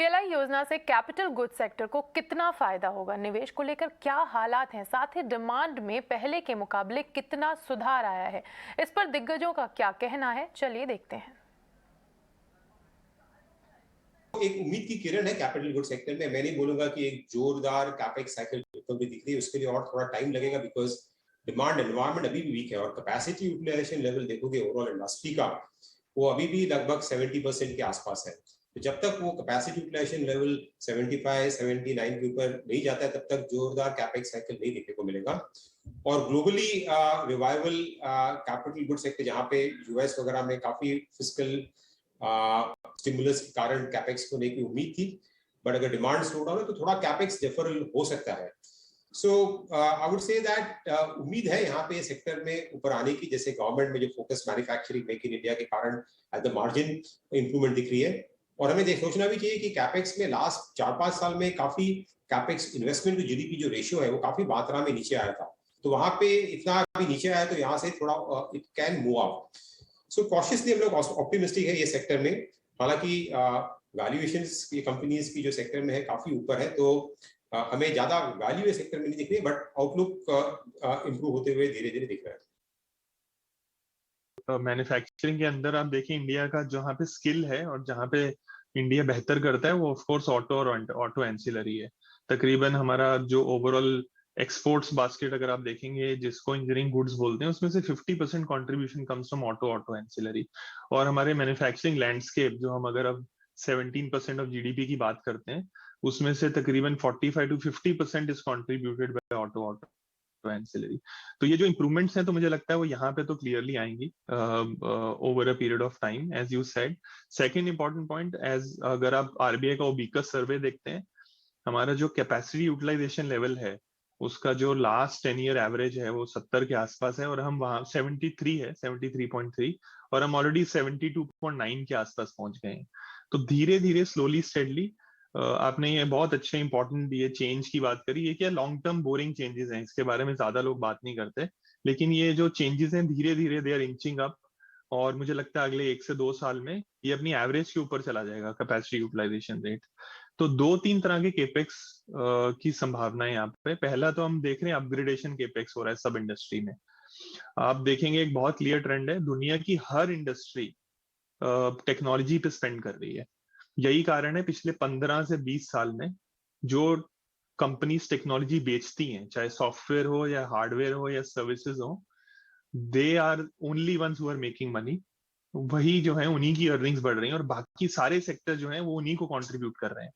PLI योजना से capital goods sector को कितना फायदा होगा, निवेश को लेकर क्या हालात हैं, साथ ही डिमांड में पहले के मुकाबले कितना सुधार आया है, इस पर दिग्गजों का क्या कहना है, चलिए देखते हैं। एक उम्मीद की किरण है कैपिटल गुड सेक्टर में। मैं नहीं बोलूंगा कि एक जोरदार कैपेक्स साइकिल रिकवरी दिख रही है, उसके लिए और थोड़ा टाइम लगेगा बिकॉज डिमांड एनवायरनमेंट अभी भी वीक है और कैपेसिटी यूटिलाइजेशन लेवल देखोगे ओवरऑल इंडस्ट्री का, वो अभी भी लगभग 70% के आसपास है। तो जब तक वो कैपेसिटी यूटिलाइजेशन लेवल 75-79 के ऊपर नहीं जाता है, तब तक जोरदार कैपेक्स साइकिल नहीं देखने को मिलेगा। और globally revival capital good sector, जहाँ पे यूएस वगैरह में काफी फिस्कल स्टिमुलस के कारण कैपेक्स होने की उम्मीद थी, बट अगर डिमांड स्लो डाउन है तो थोड़ा कैपेक्स डिफरल हो सकता है। सो आई वुड से दैट उम्मीद है यहाँ पे सेक्टर में ऊपर आने की, जैसे गवर्नमेंट में जो focus manufacturing make in India के कारण एट द मार्जिन इंप्रूवमेंट दिख रही है। और हमें सोचना भी चाहिए कि कैपेक्स में लास्ट 4-5 साल में काफी कैपेक्स इन्वेस्टमेंट टू जीडीपी जो रेशियो है वो काफी मात्रा में नीचे आया था, तो वहां पे इतना भी नीचे आया तो यहाँ से थोड़ा it can move out. So cautiously हम लोग ऑप्टिमिस्टिक है ये सेक्टर में। हालांकि वैल्यूएशंस ये कंपनीज की जो सेक्टर में है काफी ऊपर है, तो हमें ज्यादा वैल्यू ये सेक्टर में नहीं दिख रही, बट आउटलुक इंप्रूव होते हुए धीरे धीरे दिख रहा है। मैन्युफैक्चरिंग के अंदर आप देखिए इंडिया का जहाँ पे स्किल है और जहाँ पे इंडिया बेहतर करता है वो ऑफ कोर्स ऑटो और ऑटो एंसिलरी है। तकरीबन हमारा जो ओवरऑल एक्सपोर्ट्स बास्केट अगर आप देखेंगे, जिसको इंजीनियरिंग गुड्स बोलते हैं, उसमें से 50% contribution comes from auto ancillary. और हमारे मैन्युफैक्चरिंग लैंडस्केप जो हम अगर अब 17% ऑफ जीडीपी की बात करते हैं, उसमें से तकरीबन 45-50% is contributed bye auto ancillary. तो ये जो इंप्रूवमेंट्स हैं तो मुझे लगता है वो यहाँ पे तो क्लियरली आएंगी over a period of time, as you said. Second important point, as अगर आप आरबीआई का ओबीकस सर्वे देखते हैं, हमारा जो कैपेसिटी यूटिलाइजेशन लेवल है उसका जो लास्ट 10 ईयर एवरेज है वो 70 के आसपास है, और हम वहां 73 है, 73.3, और हम ऑलरेडी 72.9 के आसपास पहुंच गए हैं। तो धीरे धीरे स्लोली स्टेडली आपने ये बहुत अच्छे इंपॉर्टेंट ये चेंज की बात करी। ये क्या लॉन्ग टर्म बोरिंग चेंजेस हैं, इसके बारे में ज्यादा लोग बात नहीं करते, लेकिन ये जो चेंजेस हैं धीरे धीरे दे आर इंचिंग अप, और मुझे लगता है अगले 1 से 2 साल में ये अपनी एवरेज के ऊपर चला जाएगा कैपेसिटी यूटिलाइजेशन रेट। तो 2-3 तरह के केपेक्स की संभावना है यहाँ पे। पहला तो हम देख रहे हैं अपग्रेडेशन केपेक्स हो रहा है सब इंडस्ट्री में। आप देखेंगे एक बहुत क्लियर ट्रेंड है, दुनिया की हर इंडस्ट्री टेक्नोलॉजी पे स्पेंड कर रही है। यही कारण है पिछले 15 से 20 साल में जो कंपनीज टेक्नोलॉजी बेचती हैं, चाहे सॉफ्टवेयर हो या हार्डवेयर हो या सर्विसेज हो, they are only ones who are making money. वही जो है उन्हीं की अर्निंग्स बढ़ रही हैं, और बाकी सारे सेक्टर जो हैं वो उन्हीं को कंट्रीब्यूट कर रहे हैं।